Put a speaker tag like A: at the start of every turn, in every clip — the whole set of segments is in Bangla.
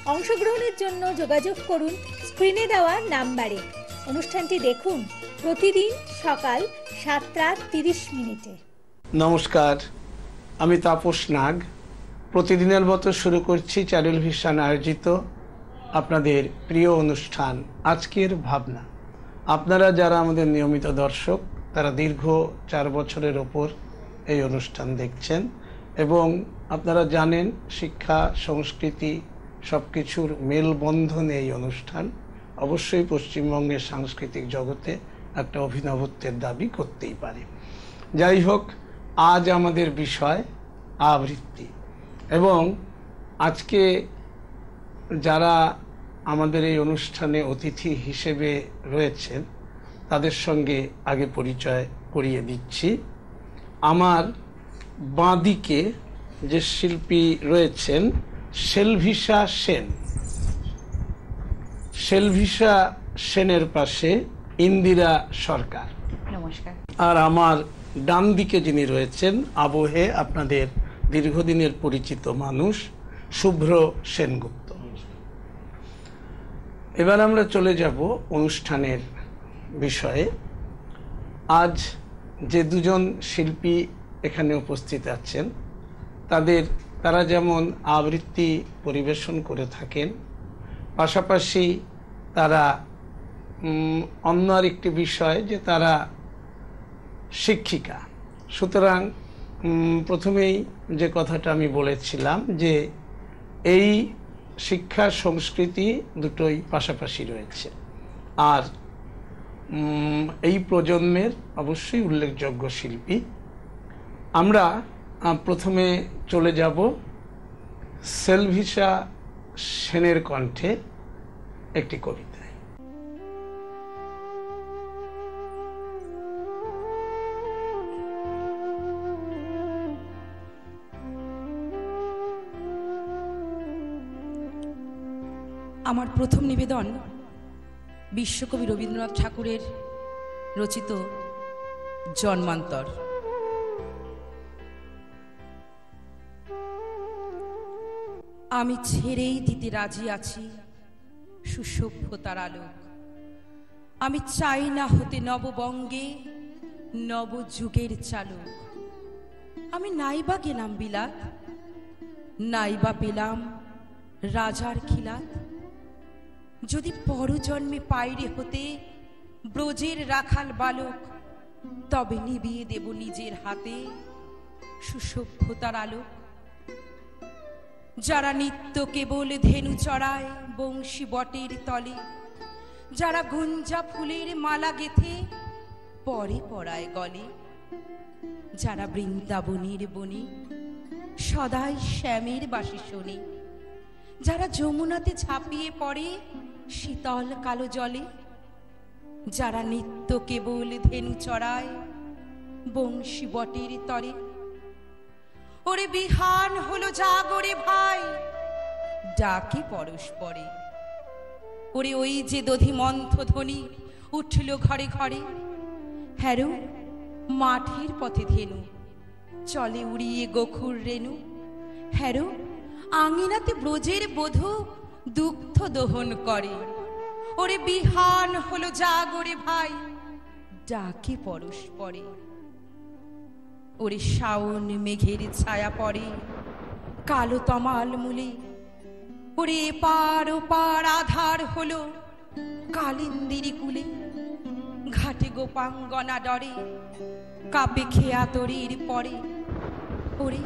A: অংশগ্রহণের জন্য যোগাযোগ করুন স্ক্রিনে দেওয়া নাম্বারে। অনুষ্ঠানটি দেখুন প্রতিদিন সকাল 7:30।
B: নমস্কার, আমি তাপস নাগ। প্রতিদিনের মতো শুরু করছি চ্যানেল ভিশন আয়োজিত আপনাদের প্রিয় অনুষ্ঠান আজকের ভাবনা। আপনারা যারা আমাদের নিয়মিত দর্শক, তারা দীর্ঘ 4 বছরের ওপর এই অনুষ্ঠান দেখছেন এবং আপনারা জানেন শিক্ষা, সংস্কৃতি সব কিছুর মেলবন্ধন এই অনুষ্ঠান অবশ্যই পশ্চিমবঙ্গের সাংস্কৃতিক জগতে একটা অভিনবত্বের দাবি করতেই পারে। যাই হোক, আজ আমাদের বিষয় আবৃত্তি এবং আজকে যারা আমাদের এই অনুষ্ঠানে অতিথি হিসেবে রয়েছেন তাদের সঙ্গে আগে পরিচয় করিয়ে দিচ্ছি। আমার বাঁদিকে যে শিল্পী রয়েছেন সেলভিসা সেন, সেলভিসা সেনের পাশে ইন্দিরা সরকার।
C: নমস্কার।
B: আর আমার ডান দিকে যিনি রয়েছেন আবহে আপনাদের দীর্ঘদিনের পরিচিত মানুষ শুভ্র সেনগুপ্ত। এবার আমরা চলে যাব অনুষ্ঠানের বিষয়ে। আজ যে দুজন শিল্পী এখানে উপস্থিত আছেন তারা যেমন আবৃত্তি পরিবেশন করে থাকেন, পাশাপাশি তারা অন্য আরেকটি বিষয় যে তারা শিক্ষিকা। সুতরাং প্রথমেই যে কথাটা আমি বলেছিলাম যে এই শিক্ষা সংস্কৃতি দুটোই পাশাপাশি রয়েছে। আর এই প্রজন্মের অবশ্যই উল্লেখযোগ্য শিল্পী। আমরা প্রথমে চলে যাব সেলভিসা সেনের কণ্ঠে একটি কবিতায়।
C: আমার প্রথম নিবেদন বিশ্বকবি রবীন্দ্রনাথ ঠাকুরের রচিত জন্মান্তর। আমি ছেড়েই দিতে রাজি আছি সুসভ্যতার আলোক। আমি চাই না হতে নববঙ্গে নবযুগের চালক। আমি নাইবা গেলাম বিলাত, নাইবা পেলাম রাজার খিলাত। যদি পরজন্মে পাইরে হতে ব্রজের রাখাল বালক, তবে নিবিয়ে দেব নিজের হাতে সুসভ্যতার আলোক। যারা নিত্য কেবল ধেনু চড়ায় বংশী বটের তলে, যারা গুঞ্জা ফুলের মালা গেথে পরে পড়ায় গলে, যারা বৃন্দাবনের বনে সদাই শ্যামের বাসি শোনে, যারা যমুনাতে ঝাঁপিয়ে পড়ে শীতল কালো জলে, যারা নিত্য কেবল ধেনু চড়ায় বংশী বটের তরে। ওরে বিহান হলো জাগরে ভাই, ডাকে পরস্পরে। ওরে ওই যে দধি মন্থ ধ্বনি উঠল ঘরে ঘরে। হ্যারো মাঠের পথে ধেনু চলে উড়িয়ে গোখুর রেণু। হ্যারো আঙিনাতে ব্রজের বধূ দুগ্ধ দহন করে। ওরে বিহান হলো জাগরে ভাই, ডাকে পরস্পরে। ওরে শাওন মেঘের ছায়া পড়ে কালো তমাল মূলে। ওরে এপার ওপার আধার হলো কালিন্দিরি কুলে। ঘাটে গোপাঙ্গনা ডরে কাপে খেয়া তরির পরে। ওরে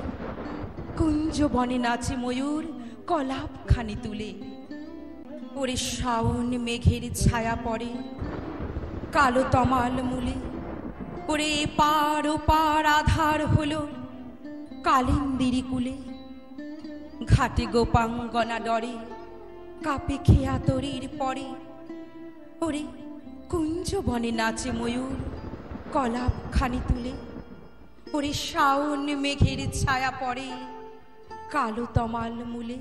C: কুঞ্জ বনে নাচে ময়ূর কলাপ খানি তুলে। ওরে শাওন মেঘের ছায়া পড়ে কালো তমাল মূলে। ওরে এপার ওপার আধার হলো কালিন্দিরি কুলে। ঘাটে গোপাঙ্গনা ডরে কাপে খেয়া তরির পরে। ওরে কুঞ্জ বনে নাচে ময়ূর কলাপ খানি তুলে। ওরে শাওন মেঘের ছায়া পড়ে কালো তমাল মূলে।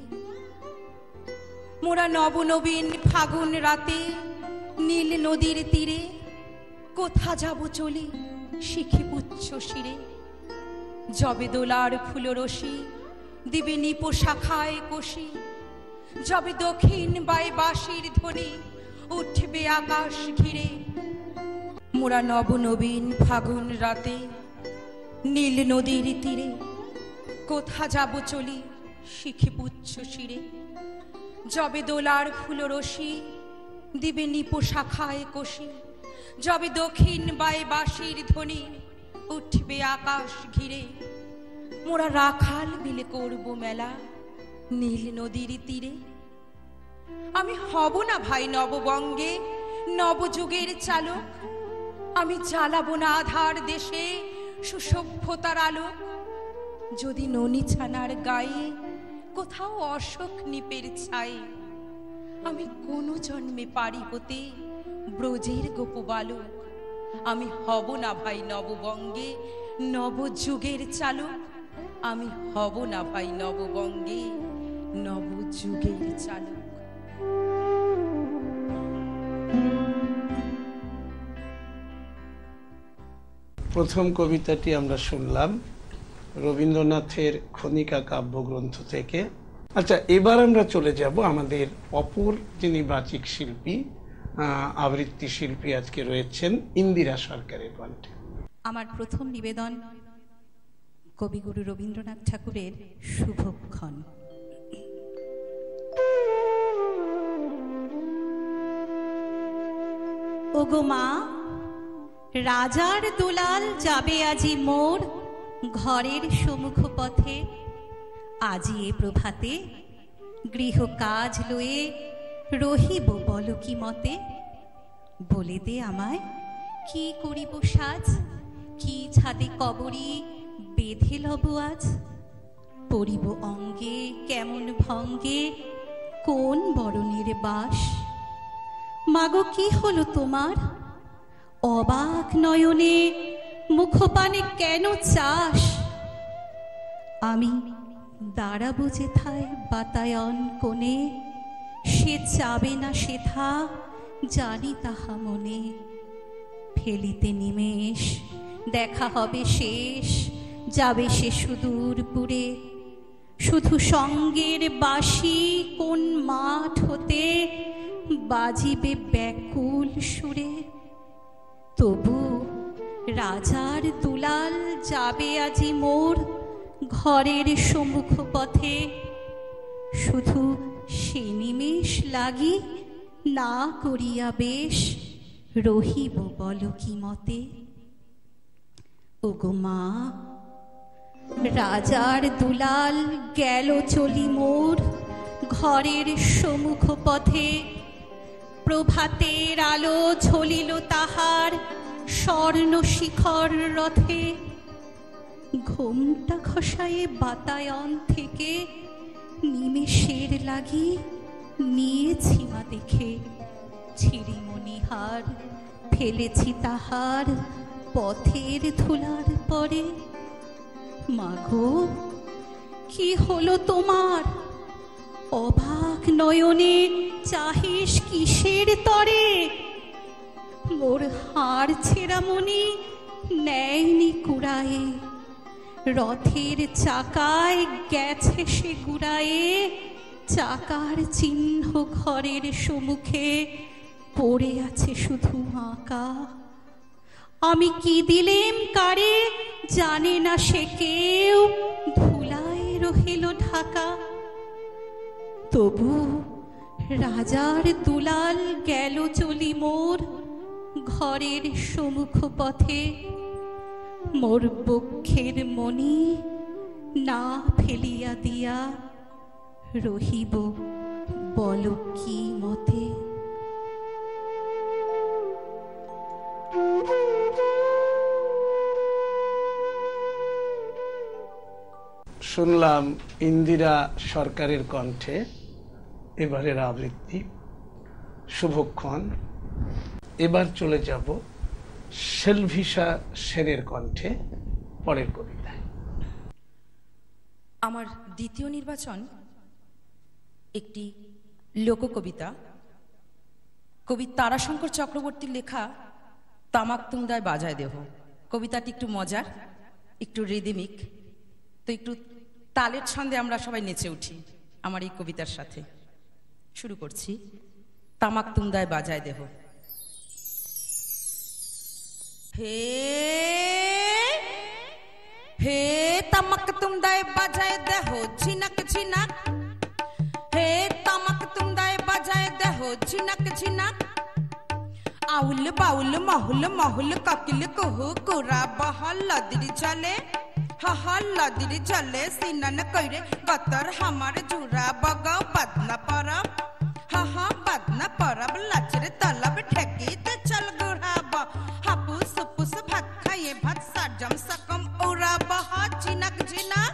C: মোরা নবনবীন ফাগুন রাতে নীল নদীর তীরে, কোথা যাব চলে শিখি পুচ্ছ শিরে। যবে দোলার ফুল রশি দিবে নিপ শাখায় কষি, যাবে দক্ষিণ বাই বাঁশির ধ্বনি উঠবে আকাশ ঘিরে। মোরা নবনবীন ফাগুন রাতে নীল নদীর তীরে কোথা যাব চলি শিখি পুচ্ছ শিরে। যবে দোলার ফুল রশি দিবে নিপো শাখায় কষি, যবে দক্ষিণ বাই বাঁশির ধ্বনি উঠবে আকাশ ঘিরে। মোরা রাখাল মিলে করব মেলা নীল নদীর তীরে। আমি হব না ভাই নববঙ্গে নবযুগের চালক, আমি জ্বালাবো না আধার দেশে সুসভ্যতার আলো। যদি ননি ছানার গায়ে কোথাও অশোক নিপের ছাই, আমি কোনো জন্মে পারি হতে ব্রজের গোপ বালক। আমি হব না ভাই নববঙ্গে নবযুগের চালক, আমি হব না ভাই নববঙ্গে নবযুগের চালক।
B: প্রথম কবিতাটি আমরা শুনলাম রবীন্দ্রনাথের খনিকা কাব্যগ্রন্থ থেকে। আচ্ছা, এবার আমরা চলে যাব আমাদের অপর যিনি বাচিক শিল্পী, আবৃত্তি শিল্পী আজকে রয়েছেন ইন্দিরা সরকারের কণ্ঠে।
D: আমার প্রথম নিবেদন কবিগুরু রবীন্দ্রনাথ ঠাকুরের শুভক্ষণ। ওগো মা, রাজার দুলাল যাবে আজি মোর ঘরের সম্মুখ পথে। আজি এ প্রভাতে গৃহ কাজ লয়ে রহিব বল কি মতে। বলে দে আমায় কি করিব সাজ, কি ছাদে কবরী বেঁধে লব আজ। পরিব অঙ্গে কেমন ভঙ্গে কোন বরণের বাস। মাগো কি হলো তোমার, অবাক নয়নে মুখপানে কেন চাস। আমি দাঁড়াবো যেথায় বাতায়ন কোণে, সে যাবে না সেথা জানি তাহা মনে। ফেলিতে নিমেষ দেখা হবে শেষ, যাবে সে সুদূর পুরে। শুধু সঙ্গের বাঁশি কোন মাঠ হতে বাজিবে ব্যাকুল সুরে। তবু রাজার দুলাল যাবে আজি মোর ঘরের সম্মুখ পথে। শুধু সে নিমেষ লাগি না করিয়া বেশ রহিব বল কি মতে। ওগো মা, রাজার দুলাল গেল চলি মোর ঘরের সম্মুখ পথে। প্রভাতের আলো ঝলিল তাহার স্বর্ণ শিখর রথে। ঘোমটা খসায়ে বাতায়ন থেকে নিমেষের লাগি নিয়েছি মা দেখে। ছিড়িমণিহার ফেলেছি তাহার পথের ধুলার পরে। মাগো কি হলো তোমার, অবাক নয়নে চাহিস কিসের তরে। মোর হাড় ছেঁড়া মনি নেয়নি কুড়ায়ে, রথের চাকায় গেছে সে গুড়ায়ে। চাকার চিহ্ন ঘরের সম্মুখে পড়ে আছে শুধু আঁকা। আমি কি দিলেম কারে জানে না সে কেউ, ধুলায় রহিল ঢাকা। তবু রাজার দুলাল গেল চলি মোর ঘরের সম্মুখ পথে। মোর বক্ষের মণি না ফেলিয়া দিয়া রহিব বল কি মতে।
B: শুনলাম ইন্দিরা সরকারের কণ্ঠে এবারের আবৃত্তি শুভক্ষণ। এবার চলে যাব সেলভিসা সেনের কণ্ঠে পরের কবিতায়।
C: আমার দ্বিতীয় নির্বাচন একটি লোককবিতা, কবি তারাশঙ্কর চক্রবর্তীর লেখা তামাক তুমদায় বাজায় দেহ। কবিতাটি একটু মজার, একটু রিদমিক, তো একটু তালের ছন্দে আমরা সবাই নেচে উঠি আমার এই কবিতার সাথে।
E: শুরু করছি। তামাক তুমদায় বাজায় দেহ। হে হে তামাক তুমদায় বাজায় দেহ ঝিনাক ঝিনাক। হে তামাক তুমদায় বাজায় দেহ ঝিনাক ঝিনাক। আউল বাউল মহুল মহুল কাকিল কুহু কুরা বহল লদির জলে হহল লদির জলে সিনন কইরে গতর হামার জুরা বগাও বাদনা পরব হহ বাদনা পরব লাচরে তলব ঠেকিতে চল গুড়াব হাপুস পুস ভাত খাইয়ে ভাত সাজম সকম ওরা বহ ঝিনাক ঝিনাক।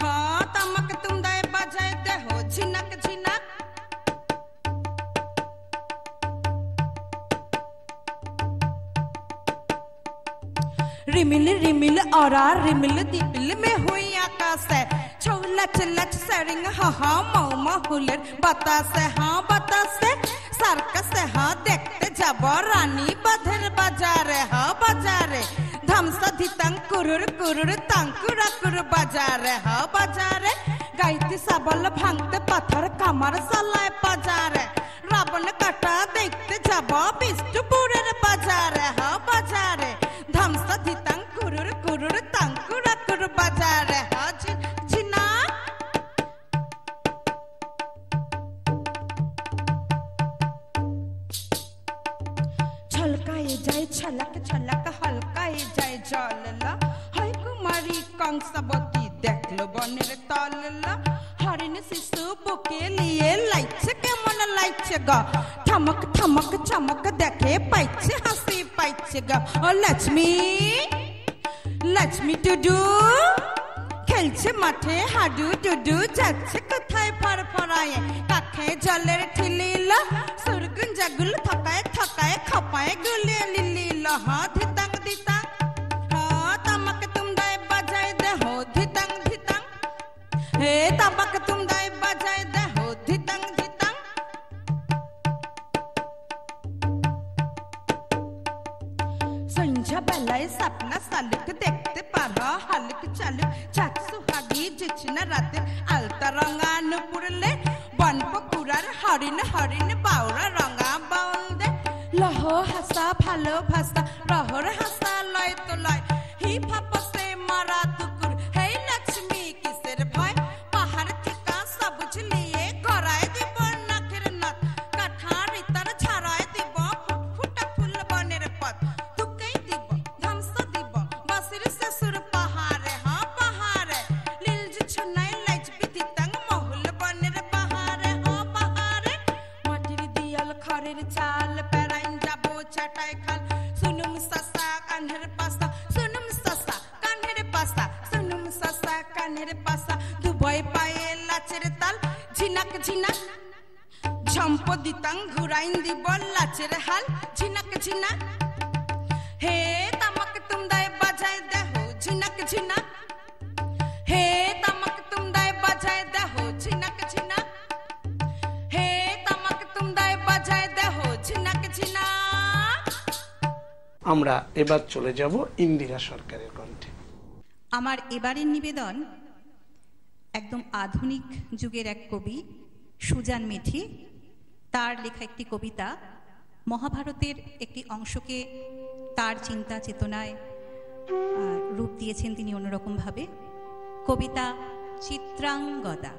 E: হ্যাঁ তামাক তুমদায় বাজায় দেহ ঝিনাক ঝিনাক। रिमिल रिमिल और रिमिल दिपिल में हुई आकाश है लच लच सरिंग हा मऊ हुलर बतास हाँ बतास सर्कस हाँ देखते जब रानी बधर बाजारे हाँ बाजारे धमसा धितंग कुरुर कुरुर तंकुरा कुर बाजारे हाँ बाजारे गाइती सबल भांगते पत्थर कमर सलाए बाजारे रावण कटा देखते जब बिष्टुपुर बाजारे हाँ बाजारे धमसा धितंग कुरुर कुरुर तंकुरा कुर बाजारे हाँ झिना। छलकाए जाए छलक छलक हल्काए जाए जलला हाय कुमारी कंसबती देखलो बनेर तलला हरिण शिशु बुके लिए लाइछे केमन लाइछे गा ठमक ठमक चमक देखे पाइछे हंसी पाइछे गा ओ लक्ष्मी लक्ष्मी टुडू खेलछे माठे हाडू टुडू जाच्छे कोथाय फरफराए काखे जलेर ठिलिला सुरगुन जागुल थकाए थकाए खपाए गुलिया लिलिला हाँ धितंग धितंग। हाँ तामक तुमदाय बजाय दे हो धितंग धितंग। हे तामक तुमदाय बजाय दे हो धितंग धितंग। संझा बेलाय सपना सालुक देखते पारा हालुक चालुक चाक सुहागी जिचना राते आलता रंगा नुपुरले बनपकुरार हरिण हरिण बाउरा रंगा बाउल दे लह हासा भालो भाषा रहर हासा लय तो लय हि फापसे मारा तुकुर हे लक्ष्मी किसेर भय पाहाड़ थिका सबुज लिये गराय দিব নাকের নাথ কাঠার ইতার ছাড়ায় দিব ফুটফুটা ফুল বনের পথ তুকেই দিব ধ্বংস দিব বাসির শেষুর পাহাড়ে হ্যাঁ পাহাড়ে লীলজ ছনাই লাইচ বিদিতাং মহুল বনের পাহাড়ে হ্যাঁ পাহাড়ে মাটির দিয়াল খড়ের চাল পেরাইন যাবো ছাটাই খাল সুনুম সাসা কানের পাসা সুনুম সাসা কানের পাসা সুনুম সাসা কানের পাসা দুবই পায়ে লাচের তাল ঝিনাক ঝিনাক ঝম্প দিতাং ঘুরাইন দিব লাচের হাল ঝিনাক ঝিনাক। হে তামাক তুমদায় বাজায় দেহ ঝিনাক ঝিনাক। হে তামাক তুমদায় বাজায় দেহ ঝিনাক ঝিনাক। হে তামাক তুমদায় বাজায় দেহ ঝিনাক ঝিনাক।
B: আমরা এবার চলে যাব ইন্দিরা সরকারের কণ্ঠে।
D: আমার এবারের নিবেদন একদম আধুনিক যুগের এক কবি সুজান মেঠি, তার লেখা একটি কবিতা। মহাভারতের একটি অংশকে তার চিন্তা চেতনায় রূপ দিয়েছেন তিনি অন্যরকমভাবে। কবিতা চিত্রাঙ্গদা।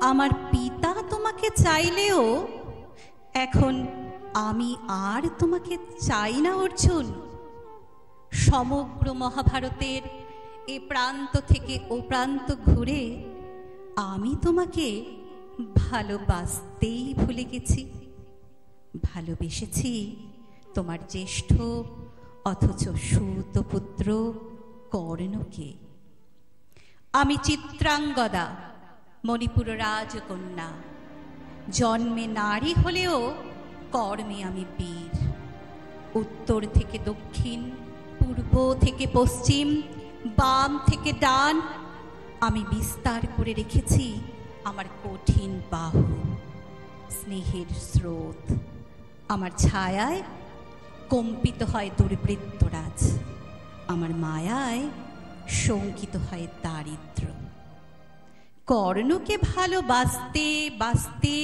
D: আমার পিতা তোমাকে চাইলেও এখন আমি আর তোমাকে চাই না অর্জুন। সমগ্র মহাভারতের এ প্রান্ত থেকে ও প্রান্ত ঘুরে আমি তোমাকে ভালোবাসতেই ভুলে গেছি। ভালোবেসেছি তোমার জ্যেষ্ঠ অথচ সুতপুত্র কর্ণকে। আমি চিত্রাঙ্গদা, মণিপুর রাজকন্যা। জন্মে নারী হলেও কর্মে আমি বীর। উত্তর থেকে দক্ষিণ, পূর্ব থেকে পশ্চিম, বাম থেকে ডান আমি বিস্তার করে রেখেছি আমার কঠিন বাহু। স্নেহের স্রোত আমার ছায়ায় কম্পিত হয় দুর্বৃত্তরাজ, আমার মায়ায় শঙ্কিত হয় দারিদ্র। কর্ণকে ভালোবাসতে বাসতে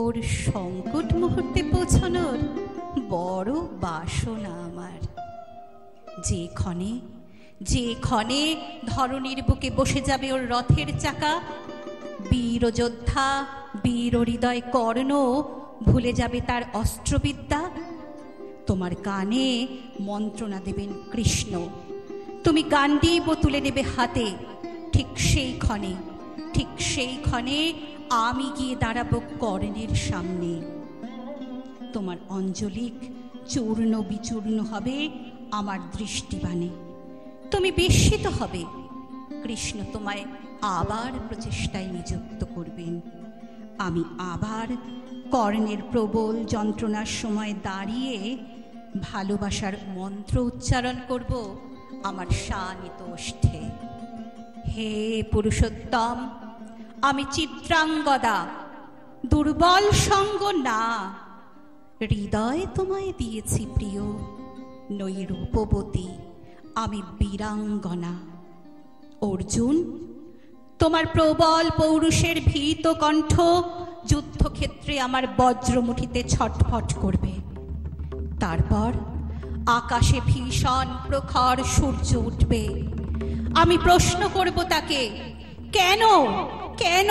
D: ওর সংকট মুহূর্তে পৌঁছানোর বড় বাসনা আমার। যে ক্ষণে ধরণীর বুকে বসে যাবে ওর রথের চাকা, বীর যোদ্ধা বীর হৃদয় কর্ণ ভুলে যাবে তার অস্ত্রবিদ্যা। তোমার কানে মন্ত্রণা দেবেন কৃষ্ণ, তুমি গান্ডীব তুলে নেবে হাতে। ঠিক সেই ক্ষণে আমি গিয়ে দাঁড়াবো কর্ণের সামনে। তোমার অঞ্জলিক চূর্ণ বিচূর্ণ হবে আমার দৃষ্টিবাণে। তুমি বিস্মিত হবে, কৃষ্ণ তোমায় আবার প্রচেষ্টায় নিযুক্ত করবেন। আমি আবার কর্ণের প্রবল যন্ত্রণার সময় দাঁড়িয়ে ভালোবাসার মন্ত্র উচ্চারণ করব আমার শানিত ওষ্ঠে। হে পুরুষোত্তম, আমি চিত্রাঙ্গদা, দুর্বল সঙ্গ না। হৃদয় তোমায় দিয়েছি প্রিয়, নই রূপবতী, আমি বীরাঙ্গনা। অর্জুন, তোমার প্রবল পৌরুষের ভীত কণ্ঠ যুদ্ধক্ষেত্রে আমার বজ্রমুঠিতে ছটফট করবে। তারপর আকাশে ভীষণ প্রখর সূর্য উঠবে। আমি প্রশ্ন করব তাকে, কেন কেন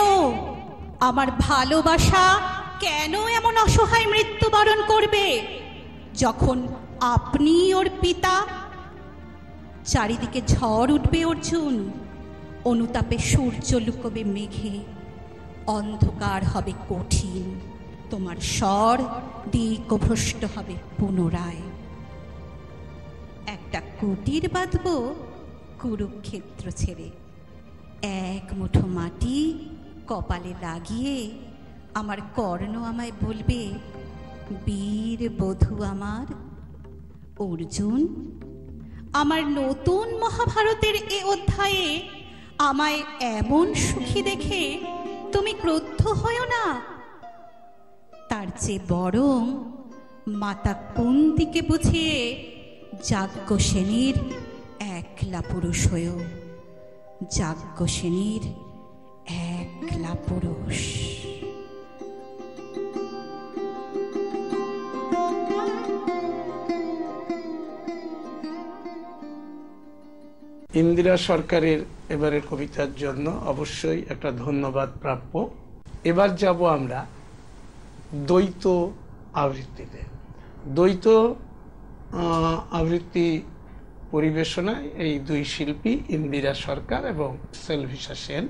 D: আমার ভালোবাসা কেন এমন অসহায় মৃত্যুবরণ করবে যখন আপনি ওর পিতা? চারিদিকে ঝড় উঠবে অর্জুন, অনুতাপে সূর্য লুকোবে মেঘে, অন্ধকার হবে কঠিন, তোমার স্বর দিকভ্রষ্ট হবে পুনরায়। একটা কুটির বাঁধব কুরুক্ষেত্র ছেড়ে, এক মুঠো মাটি কপালে লাগিয়ে আমার কর্ণ আমায় বলবে, বীর বধূ আমার। অর্জুন, আমার নতুন মহাভারতের এ অধ্যায়ে আমায় এমন সুখী দেখে তুমি ক্রুদ্ধ হয়ো না। তার চেয়ে বরং মাতা কুন্তিকে বুঝিয়ে যাজ্ঞসেনীর একলা পুরুষ হয়েও, যাজ্ঞসেনীর একলা পুরুষ।
B: ইন্দিরা সরকারের এবারের কবিতার জন্য অবশ্যই একটা ধন্যবাদ প্রাপ্য। এবার যাব আমরা দ্বৈত আবৃত্তিতে। দ্বৈত আবৃত্তি পরিবেশনায় এই দুই শিল্পী ইন্দিরা সরকার এবং সেলভিশা সেন।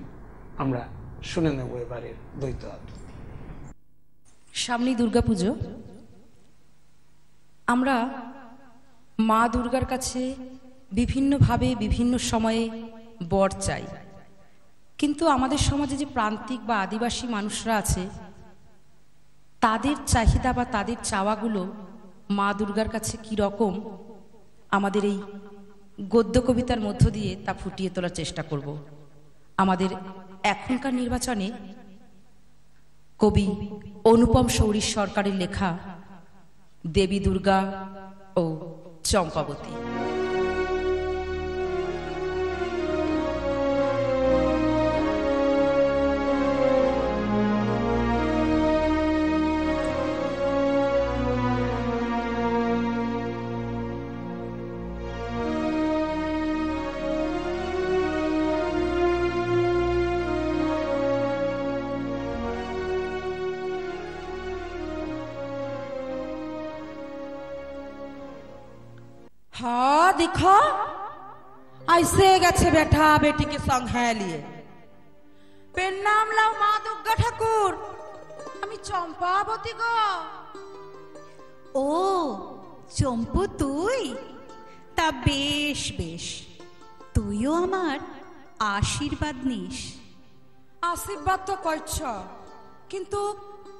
B: আমরা শুনে নেব এবারের দ্বৈত আবৃত্তি।
F: সামনেই দুর্গাপুজো। আমরা মা দুর্গার কাছে বিভিন্নভাবে বিভিন্ন সময়ে বর চাই, কিন্তু আমাদের সমাজে যে প্রান্তিক বা আদিবাসী মানুষরা আছে, তাদের চাহিদা বা তাদের চাওয়াগুলো মা দুর্গার কাছে কি রকম, আমাদের এই গদ্য কবিতার মধ্য দিয়ে তা ফুটিয়ে তোলার চেষ্টা করব। আমাদের এখনকার নির্বাচনে কবি অনুপম শৌরী সরকারের লেখা দেবী দুর্গা ও চম্পাবতী।
E: हाँ देखो ऐसे गए बेटा बेटी के संग है लिए नाम लाओ माँ दुर्गा ठाकुर আমি চম্পাবতী গো।
D: ও চম্পু, তুই? তা বেশ বেশ, তুইও আমার আশীর্বাদ নিস।
E: আশীর্বাদ তো করছ, কিন্তু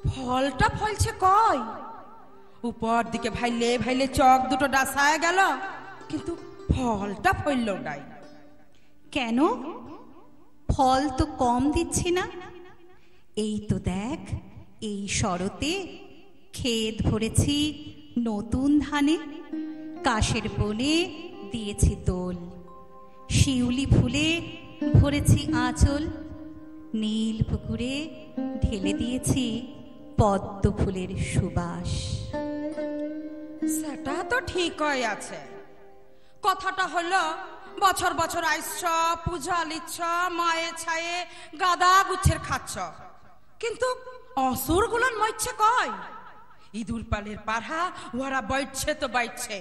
E: ফলটা ফলছে কই? উপর দিকে ভাইলে ভাইলে চক দুটো ডাসায় গেল, কিন্তু ফলটা ফলল নাই
D: কেন? ফল তো কম দিচ্ছি না। এই তো দেখ, এই শরতে ক্ষেত ভরেছি নতুন ধানে, কাশের বনে দিয়েছি দোল, শিউলি ফুলে ভরেছি আঁচল, নীল পুকুরে ঢেলে দিয়েছি পদ্ম ফুলের সুবাস।
E: সেটা তো ঠিক হয়ে আছে, কথাটা হলো বছর বছর আইস পূজা লিচ্ছ, মায়ে ছায়ে গাদা গুছের খাচ্ছ, কিন্তু অসুর গুলোর মরছে কয়? ইঁদুর পালের পাড়া ওরা বাইছে তো বাইছে,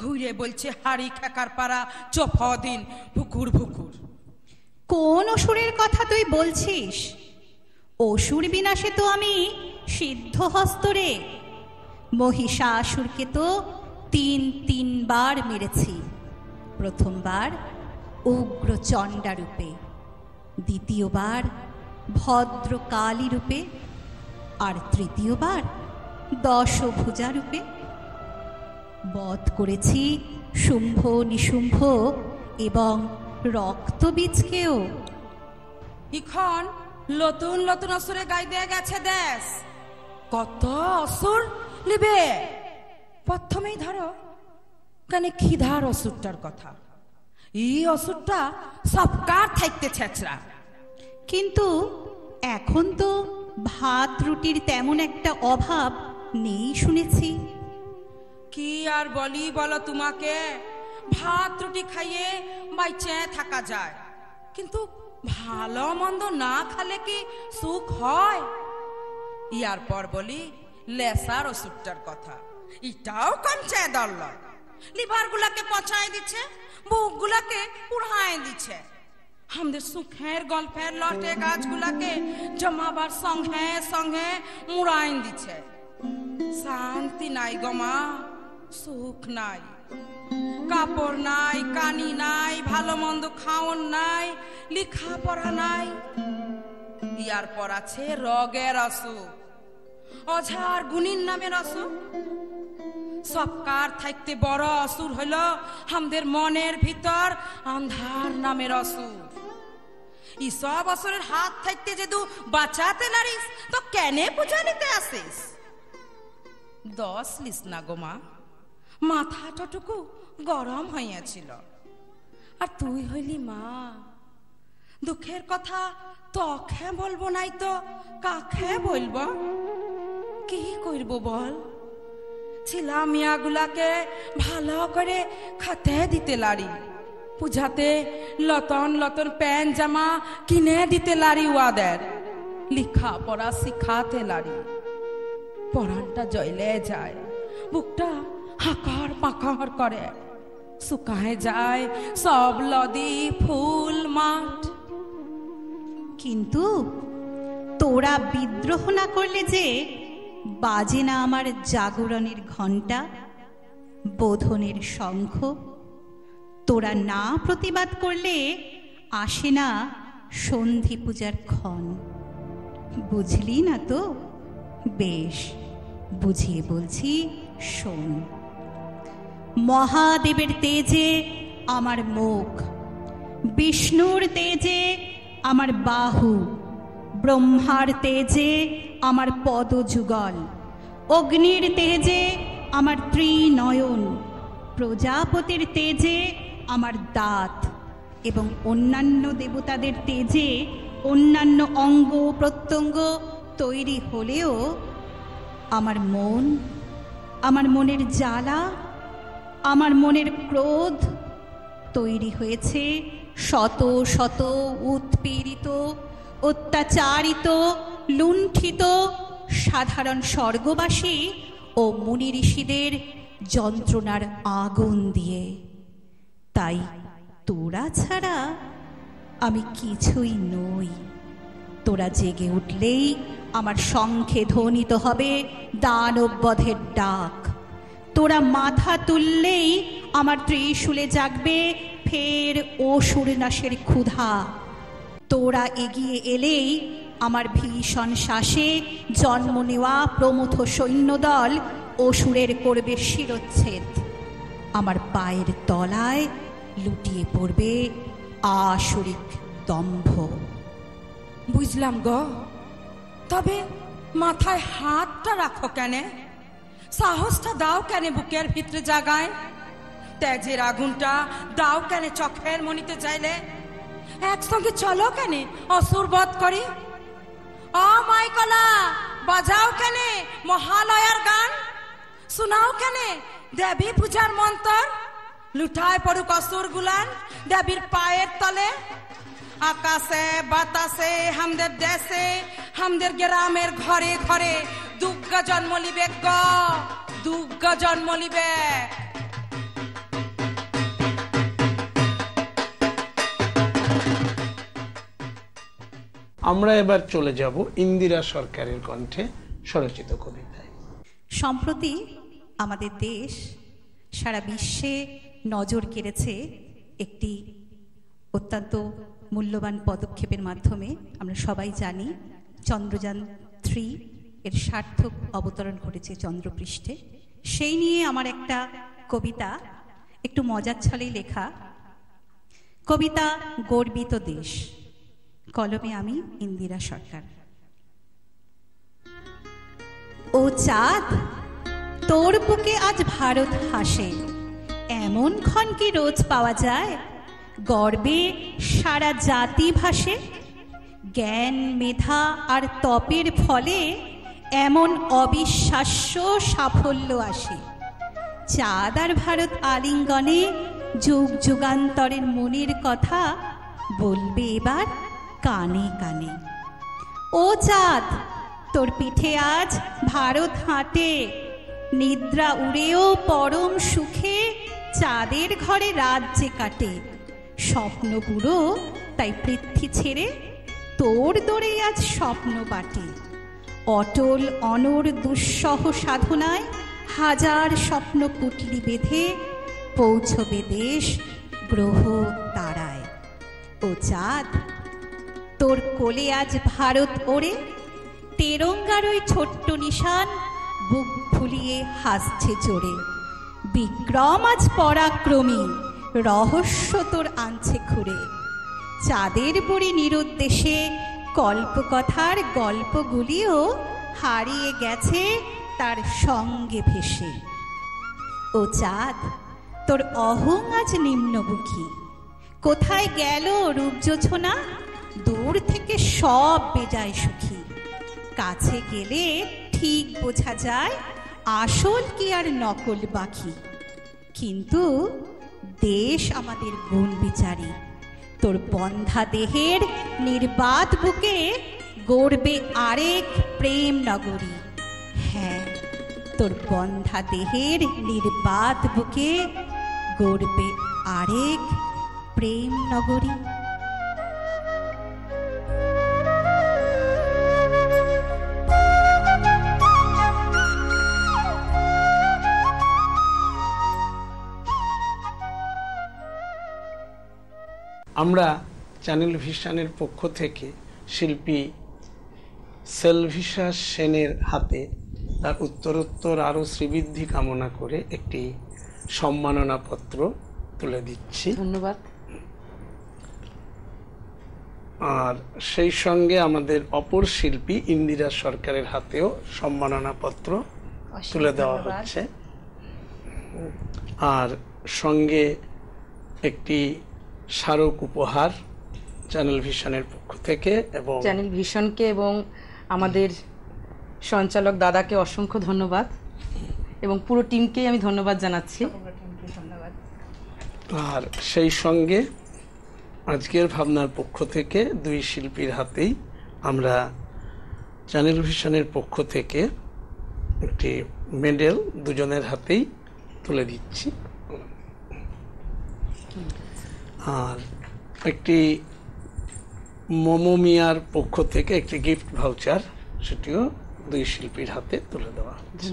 E: ঘুরে বলছে হাড়ি খেকার পাড়া চোফদিন ভুকুর ভুকুর।
D: কোন অসুরের কথা তুই বলছিস? অসুর বিনাশে তো আমি সিদ্ধহস্ত রে। মহিষাসুরকে তো তিনবার মেরেছি। প্রথমবার উগ্র চণ্ডা রূপে, দ্বিতীয়বার ভদ্র কালী রূপে, আর তৃতীয়বার দশভুজা রূপে। বধ করেছি শুম্ভ নিশুম্ভ এবং রক্তবীজকেও।
E: এখন নতুন নতুন অসুরে গাই দিয়ে গেছে দেশ, কত অসুর লিবে। প্রথমেই ধরো কেন খিদার অসুরটার কথা। এই অসুরটা সবকার থাকতে ছেঁচড়া,
D: কিন্তু এখন তো ভাত রুটির তেমন একটা অভাব নেই শুনেছি।
E: কি আর বলি বলো তোমাকে, ভাত রুটি খাইয়ে বাইচে থাকা যায়, কিন্তু ভালো মন্দ না খালে কি সুখ হয়? ইয়ার পর বলি লেসার ওষুধটার কথা, এটাও কমছে দল। লিভার গুলাকে পচায় দিচ্ছে, বুক গুলাকে পুড়ায় দিচ্ছে, আমাদের সুখের গল্পের লটে গাছগুলাকে জমাবার সঙ্গে সঙ্গে মুড়াইন দিচ্ছে। শান্তি নাই গমা, সুখ নাই, কাপড় নাই, কানি নাই, ভালো মন্দ খাওন নাই, লেখা পড়া নাই। ইয়ার পর আছে রোগের অসুখ, অঝার গুণীর নামের অসুখ। সবকার থাকতে বড় অসুর হইল আমাদের মনের ভিতর আন্ধার নামের অসুর। এই সব অসুরের হাত থাকতে যেদু বাঁচাতে নারিস তো কেনে পূজা নিতে আসিস? 10 লিস না গোমা, মাথাটুকু গরম হইয়াছিল। আর তুই হইলি মা, দুঃখের কথা তোকে বলবো নাই তো কাকে বলবো? কি করবো বল? ছিলা মিয়া গুলাকে ভালো করে খাতে দিতে লারি, পূজাতে লতন লতন প্যান্ট জামা কিনে দিতে লারি, ওয়াদের লিখা পড়া শিখাতে লারি। পরানটা জয়লে যায়, বুকটা হাকার পাকার করে, শুকায় যায় সব নদী ফুল মাঠ।
D: কিন্তু তোরা বিদ্রোহ না করলে যে বাজে না আমার জাগরণের ঘণ্টা, বোধনের শঙ্খ। তোরা না প্রতিবাদ করলে আসে না সন্ধি পূজার ক্ষণ। বুঝলি না তো? বেশ, বুঝিয়ে বলছি, শোন। মহাদেবের তেজে আমার মুখ, বিষ্ণুর তেজে আমার বাহু, ব্রহ্মার তেজে আমার পদযুগল, অগ্নির তেজে আমার ত্রিনয়ন, প্রজাপতির তেজে আমার দাঁত এবং অন্যান্য দেবতাদের তেজে অন্যান্য অঙ্গ প্রত্যঙ্গ তৈরি হলেও আমার মন, আমার মনের জ্বালা, আমার মনের ক্রোধ তৈরি হয়েছে শত শত উৎপীড়িত, অত্যাচারিত, লুণ্ঠিত সাধারণ স্বর্গবাসী ও মুনি ঋষিদের যন্ত্রণার আগুন দিয়ে। তাই তোরা ছাড়া আমি কিছুই নই। তোরা জেগে উঠলেই আমার শঙ্খে ধ্বনিত হবে দানববধের ডাক। তোরা মাথা তুললেই আমার ত্রিশূলে জাগবে ফের অসুর নাশের ক্ষুধা। তোরা এগিয়ে এলেই আমার ভীষণ শ্বাসে জন্ম নেওয়া প্রমথ সৈন্যদল অসুরের করবে শিরচ্ছেদ। আমার পায়ের তলায় লুটিয়ে পড়বে আসুরিক দম্ভ।
E: বুঝলাম গো, তবে মাথায় হাতটা রাখো কেনে? সাহসটা দাও কেনে বুকের ভিতরে জাগায়? তেজের আগুনটা দাও কেনে চোখের মনিতে চাইলে? একসঙ্গে চলো কেনে অসুর বধ করি। ও মাইকলা, বাজাও কেনে মহালয়ার গান, শোনাও কেনে দেবী পূজার মন্ত্র, লুঠায় পড়ুক অসুর গুলান দেবীর পায়ের তলে। আকাশে বাতাসে হামদের দেশে হামদের গ্রামের ঘরে ঘরে দুর্গা জন্ম লিবে গ, দুর্গা জন্ম লিবে।
B: আমরা এবার চলে যাব ইন্দিরা সরকারের কণ্ঠে স্বরচিত কবিতায়।
D: সম্প্রতি আমাদের দেশ সারা বিশ্বে নজর কেড়েছে একটি অত্যন্ত মূল্যবান পদক্ষেপের মাধ্যমে। আমরা সবাই জানি চন্দ্রযান-3 এর সার্থক অবতরণ ঘটেছে চন্দ্রপৃষ্ঠে। সেই নিয়ে আমার একটা কবিতা, একটু মজার ছলেই লেখা কবিতা, গর্বিত দেশ। কলমে আমি, ইন্দিরা সরকার। ও চাঁদ, তোর বুকে আজ ভারত হাসে, এমন ক্ষণ কি রোজ পাওয়া যায়? গর্বে সারা জাতি ভাসে, জ্ঞান মেধা আর তপের ফলে এমন অবিশ্বাস্য সাফল্য আসে। চাঁদ আর ভারত আলিঙ্গনে যুগ যুগান্তরের মনের কথা বলবে এবার কানে কানে। ও চাঁদ, তোর পিঠে আজ ভারত হাঁটে, নিদ্রা উড়েও পরম সুখে চাঁদের ঘরে রাজ্যে কাটে। স্বপ্ন পুরো তাই পৃথ্বী ছেড়ে তোর দোরে আজ স্বপ্ন বাটে। অটল অনর দুঃসহ সাধনায় হাজার স্বপ্ন পুটলি বেঁধে পৌঁছবে দেশ গ্রহ তারায়। ও চাঁদ, তোর কোলে আজ ভারত ওড়ে, তেরঙ্গার ওই ছোট্ট নিশান বুক ফুলিয়ে হাসছে জোরে। বিক্রম আজ পরাক্রমী, রহস্য তোর আনছে খুঁড়ে। চাঁদের বুড়ি নিরুদ্দেশে কল্পকথার গল্পগুলিও হারিয়ে গেছে তার সঙ্গে ভেসে। ও চাঁদ, তোর অহং আজ নিম্নবুকি, কোথায় গেল রূপজোছনা? দূর থেকে সব বেজায় সুখী, কাছে গেলে ঠিক বোঝা যায় আসল কি আর নকল বাকি। কিন্তু দেশ আমাদের গুণ বিচারী, তোর বন্ধা দেহের নির্বাত বুকে গড়বে আরেক প্রেম নগরী। হ্যাঁ, তোর বন্ধা দেহের নির্বাত বুকে গড়বে আরেক প্রেম নগরী।
B: আমরা চ্যানেল ভিশনের পক্ষ থেকে শিল্পী সেলভিশা সেনের হাতে তার উত্তরোত্তর আরও শ্রীবৃদ্ধি কামনা করে একটি সম্মাননা পত্র তুলে দিচ্ছি।
F: ধন্যবাদ।
B: আর সেই সঙ্গে আমাদের অপর শিল্পী ইন্দিরা সরকারের হাতেও সম্মাননা পত্র তুলে দেওয়া হচ্ছে। আর সঙ্গে একটি স্মারক উপহার চ্যানেল ভিশনের পক্ষ থেকে, এবং
F: চ্যানেল ভিশনকে এবং আমাদের সঞ্চালক দাদাকে অসংখ্য ধন্যবাদ, এবং পুরো টিমকেই আমি ধন্যবাদ জানাচ্ছি।
B: আর সেই সঙ্গে আজকের ভাবনার পক্ষ থেকে দুই শিল্পীর হাতেই আমরা চ্যানেল ভিশনের পক্ষ থেকে একটি মেডেল দুজনের হাতেই তুলে দিচ্ছি। আর একটি মোমো মিয়ার পক্ষ থেকে একটি গিফট ভাউচার, সেটিও দুই শিল্পীর হাতে তুলে দেওয়া হচ্ছে।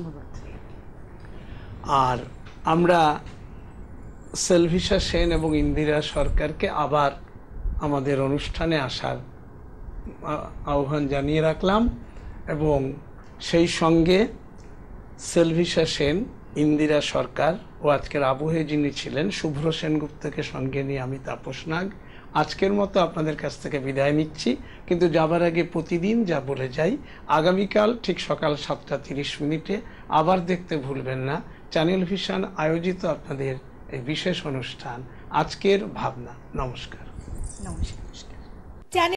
B: আর আমরা সেলভিশা সেন এবং ইন্দিরা সরকারকে আবার আমাদের অনুষ্ঠানে আসার আহ্বান জানিয়ে রাখলাম, এবং সেই সঙ্গে সেলভিশা সেন, ইন্দিরা সরকার ও আজকের আবহে যিনি ছিলেন শুভ্র সেনগুপ্তকে সঙ্গে নিয়ে আমি তাপস নাগ আজকের মতো আপনাদের কাছ থেকে বিদায় নিচ্ছি। কিন্তু যাবার আগে প্রতিদিন যা বলে যাই, আগামীকাল ঠিক সকাল 7:30 আবার দেখতে ভুলবেন না চ্যানেল ভিশন আয়োজিত আপনাদের এই বিশেষ অনুষ্ঠান আজকের ভাবনা। নমস্কার।
D: নমস্কার।
A: চ্যানেল